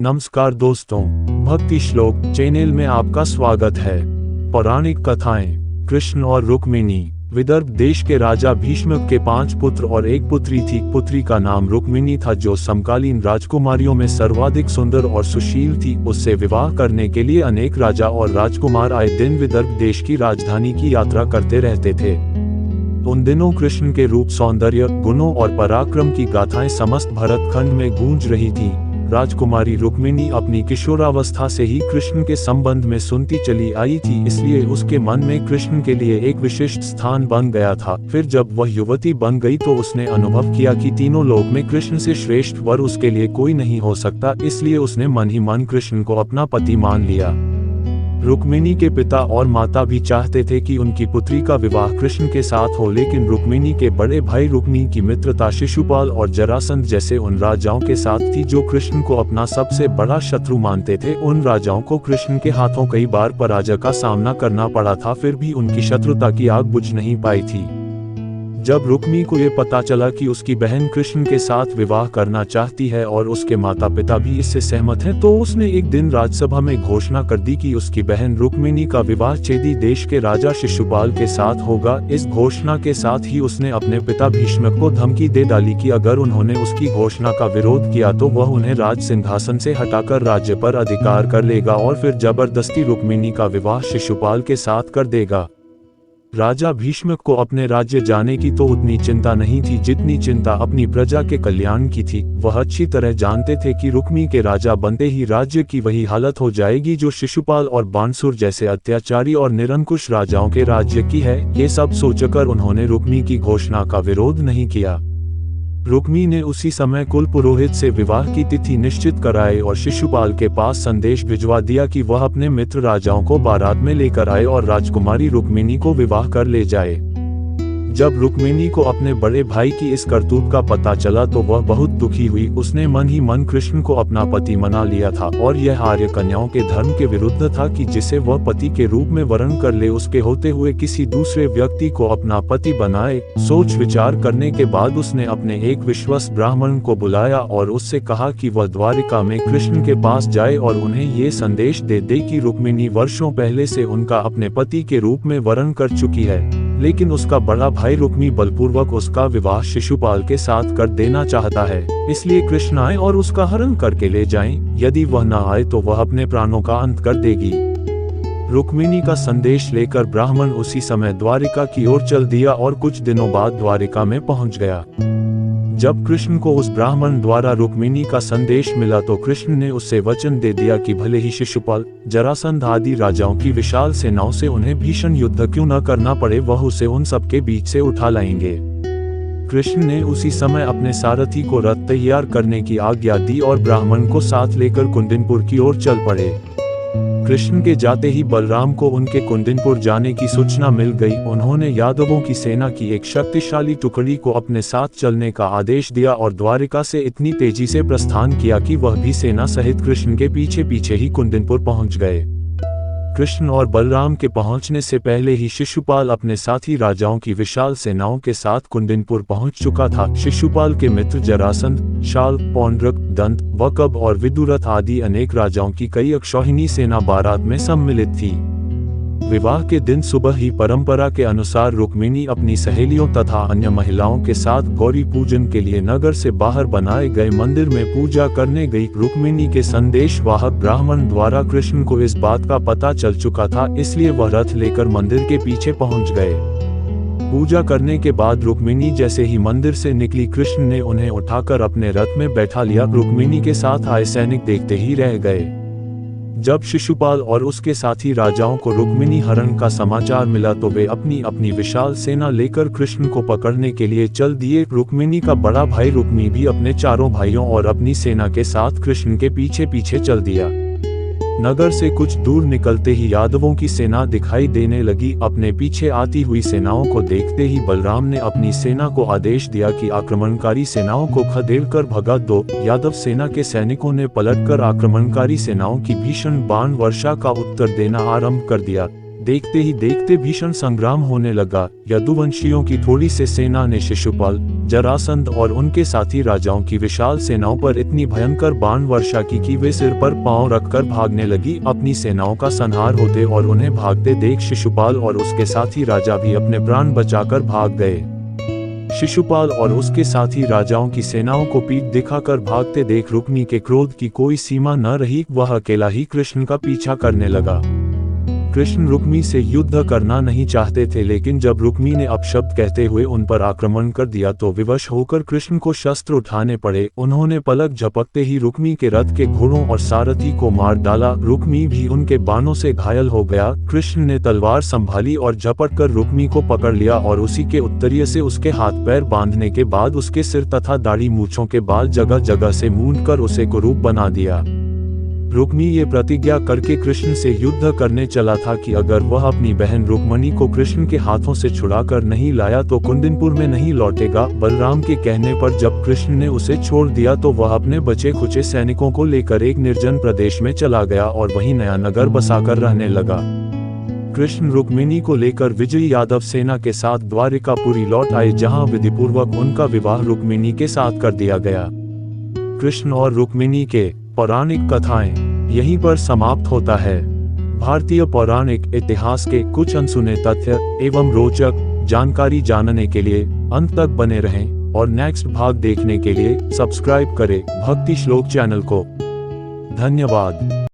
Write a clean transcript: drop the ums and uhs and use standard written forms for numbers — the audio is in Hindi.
नमस्कार दोस्तों, भक्ति श्लोक चैनल में आपका स्वागत है। पौराणिक कथाएं। कृष्ण और रुक्मिणी। विदर्भ देश के राजा भीष्म के 5 पुत्र और एक पुत्री थी। पुत्री का नाम रुक्मिणी था, जो समकालीन राजकुमारियों में सर्वाधिक सुंदर और सुशील थी। उससे विवाह करने के लिए अनेक राजा और राजकुमार आए दिन विदर्भ देश की राजधानी की यात्रा करते रहते थे। उन दिनों कृष्ण के रूप, सौंदर्य, गुणों और पराक्रम की गाथाएं समस्त भरतखंड में गूंज रही थीं। राजकुमारी रुक्मिणी अपनी किशोरावस्था से ही कृष्ण के संबंध में सुनती चली आई थी, इसलिए उसके मन में कृष्ण के लिए एक विशिष्ट स्थान बन गया था। फिर जब वह युवती बन गई तो उसने अनुभव किया कि तीनों लोक में कृष्ण से श्रेष्ठ वर उसके लिए कोई नहीं हो सकता, इसलिए उसने मन ही मन कृष्ण को अपना पति मान लिया। रुक्मिणी के पिता और माता भी चाहते थे कि उनकी पुत्री का विवाह कृष्ण के साथ हो, लेकिन रुक्मिणी के बड़े भाई रुक्मी की मित्रता शिशुपाल और जरासंध जैसे उन राजाओं के साथ थी जो कृष्ण को अपना सबसे बड़ा शत्रु मानते थे। उन राजाओं को कृष्ण के हाथों कई बार पराजय का सामना करना पड़ा था, फिर भी उनकी शत्रुता की आग बुझ नहीं पाई थी। जब रुक्मी को ये पता चला कि उसकी बहन कृष्ण के साथ विवाह करना चाहती है और उसके माता पिता भी इससे सहमत हैं, तो उसने एक दिन राजसभा में घोषणा कर दी कि उसकी बहन रुक्मिणी का विवाह चेदी देश के राजा शिशुपाल के साथ होगा। इस घोषणा के साथ ही उसने अपने पिता भीष्म को धमकी दे डाली कि अगर उन्होंने उसकी घोषणा का विरोध किया तो वह उन्हें राज सिंहासन से हटाकर राज्य पर अधिकार कर लेगा और फिर जबरदस्ती रुक्मिणी का विवाह शिशुपाल के साथ कर देगा। राजा भीष्म को अपने राज्य जाने की तो उतनी चिंता नहीं थी जितनी चिंता अपनी प्रजा के कल्याण की थी। वह अच्छी तरह जानते थे कि रुक्मी के राजा बनते ही राज्य की वही हालत हो जाएगी जो शिशुपाल और बाणसुर जैसे अत्याचारी और निरंकुश राजाओं के राज्य की है। ये सब सोचकर उन्होंने रुक्मी की घोषणा का विरोध नहीं किया। रुक्मी ने उसी समय कुल पुरोहित से विवाह की तिथि निश्चित कराई और शिशुपाल के पास संदेश भिजवा दिया कि वह अपने मित्र राजाओं को बारात में लेकर आए और राजकुमारी रुक्मिणी को विवाह कर ले जाए। जब रुक्मिणी को अपने बड़े भाई की इस करतूत का पता चला तो वह बहुत दुखी हुई। उसने मन ही मन कृष्ण को अपना पति मना लिया था और यह आर्य कन्याओं के धर्म के विरुद्ध था कि जिसे वह पति के रूप में वरण कर ले, उसके होते हुए किसी दूसरे व्यक्ति को अपना पति बनाए। सोच विचार करने के बाद उसने अपने एक विश्वस्त ब्राह्मण को बुलाया और उससे कहा कि वह द्वारिका में कृष्ण के पास जाए और उन्हें ये संदेश दे दे कि रुक्मिणी वर्षों पहले से उनका अपने पति के रूप में वरण कर चुकी है, लेकिन उसका बड़ा भाई रुक्मी बलपूर्वक उसका विवाह शिशुपाल के साथ कर देना चाहता है। इसलिए कृष्ण आए और उसका हरण करके ले जाएं। यदि वह न आए तो वह अपने प्राणों का अंत कर देगी। रुक्मिणी का संदेश लेकर ब्राह्मण उसी समय द्वारिका की ओर चल दिया और कुछ दिनों बाद द्वारिका में पहुंच गया। जब कृष्ण को उस ब्राह्मण द्वारा रुक्मिणी का संदेश मिला तो कृष्ण ने उससे वचन दे दिया कि भले ही शिशुपाल, जरासंध आदि राजाओं की विशाल सेनाओं से उन्हें भीषण युद्ध क्यों न करना पड़े, वह उसे उन सबके बीच से उठा लाएंगे। कृष्ण ने उसी समय अपने सारथी को रथ तैयार करने की आज्ञा दी और ब्राह्मण को साथ लेकर कुंदिनपुर की ओर चल पड़े। कृष्ण के जाते ही बलराम को उनके कुंदिनपुर जाने की सूचना मिल गई। उन्होंने यादवों की सेना की एक शक्तिशाली टुकड़ी को अपने साथ चलने का आदेश दिया और द्वारिका से इतनी तेजी से प्रस्थान किया कि वह भी सेना सहित कृष्ण के पीछे पीछे ही कुंदिनपुर पहुंच गए। कृष्ण और बलराम के पहुंचने से पहले ही शिशुपाल अपने साथी राजाओं की विशाल सेनाओं के साथ कुंदिनपुर पहुंच चुका था। शिशुपाल के मित्र जरासंध, शाल, पौंड्रक, दंत, वकब और विदुरथ आदि अनेक राजाओं की कई अक्षौहिणी सेना बारात में सम्मिलित थी। विवाह के दिन सुबह ही परंपरा के अनुसार रुक्मिणी अपनी सहेलियों तथा अन्य महिलाओं के साथ गौरी पूजन के लिए नगर से बाहर बनाए गए मंदिर में पूजा करने गई। रुक्मिणी के संदेश वाहक ब्राह्मण द्वारा कृष्ण को इस बात का पता चल चुका था, इसलिए वह रथ लेकर मंदिर के पीछे पहुंच गए। पूजा करने के बाद रुक्मिणी जैसे ही मंदिर से निकली, कृष्ण ने उन्हें उठाकर अपने रथ में बैठा लिया। रुक्मिणी के साथ आए सैनिक देखते ही रह गए। जब शिशुपाल और उसके साथी राजाओं को रुक्मिणी हरण का समाचार मिला तो वे अपनी अपनी विशाल सेना लेकर कृष्ण को पकड़ने के लिए चल दिए। रुक्मिणी का बड़ा भाई रुक्मी भी अपने चारों भाइयों और अपनी सेना के साथ कृष्ण के पीछे पीछे चल दिया। नगर से कुछ दूर निकलते ही यादवों की सेना दिखाई देने लगी। अपने पीछे आती हुई सेनाओं को देखते ही बलराम ने अपनी सेना को आदेश दिया कि आक्रमणकारी सेनाओं को खदेड़कर भगा दो। यादव सेना के सैनिकों ने पलटकर आक्रमणकारी सेनाओं की भीषण बाण वर्षा का उत्तर देना आरंभ कर दिया। देखते ही देखते भीषण संग्राम होने लगा। यदुवंशियों की थोड़ी सी सेना ने शिशुपाल, जरासंध और उनके साथी राजाओं की विशाल सेनाओं पर इतनी भयंकर बाण वर्षा की कि वे सिर पर पांव रखकर भागने लगी। अपनी सेनाओं का संहार होते और उन्हें भागते देख शिशुपाल और उसके साथी राजा भी अपने प्राण बचाकर भाग गए। शिशुपाल और उसके साथी राजाओं की सेनाओं को पीठ दिखाकर भागते देख रुक्मी के क्रोध की कोई सीमा न रही। वह अकेला ही कृष्ण का पीछा करने लगा। कृष्ण रुक्मी से युद्ध करना नहीं चाहते थे, लेकिन जब रुक्मी ने अपशब्द कहते हुए उन पर आक्रमण कर दिया तो विवश होकर कृष्ण को शस्त्र उठाने पड़े। उन्होंने पलक झपकते ही रुक्मी के रथ के घोड़ों और सारथी को मार डाला। रुक्मी भी उनके बाणों से घायल हो गया। कृष्ण ने तलवार संभाली और झपट कर रुक्मी को पकड़ लिया और उसी के उत्तरीय से उसके हाथ पैर बांधने के बाद उसके सिर तथा दाढ़ी मूंछों के बाल जगह जगह से मूंद कर उसे कुरूप बना दिया। रुक्मी ये प्रतिज्ञा करके कृष्ण से युद्ध करने चला था कि अगर वह अपनी बहन रुक्मणी को कृष्ण के हाथों से छुड़ाकर नहीं लाया तो कुंदिनपुर में नहीं लौटेगा। बलराम के कहने पर जब कृष्ण ने उसे छोड़ दिया तो वह अपने बचे खुचे सैनिकों को लेकर एक निर्जन प्रदेश में चला गया और वहीं नया नगर बसाकर रहने लगा। कृष्ण रुक्मिणी को लेकर विजयी यादव सेना के साथ द्वारिकापुरी लौट आए, जहां विधिपूर्वक उनका विवाह रुक्मिणी के साथ कर दिया गया। कृष्ण और रुक्मिणी के पौराणिक कथाएं यहीं पर समाप्त होता है। भारतीय पौराणिक इतिहास के कुछ अनसुने तथ्य एवं रोचक जानकारी जानने के लिए अंत तक बने रहें और नेक्स्ट भाग देखने के लिए सब्सक्राइब करें भक्ति श्लोक चैनल को। धन्यवाद।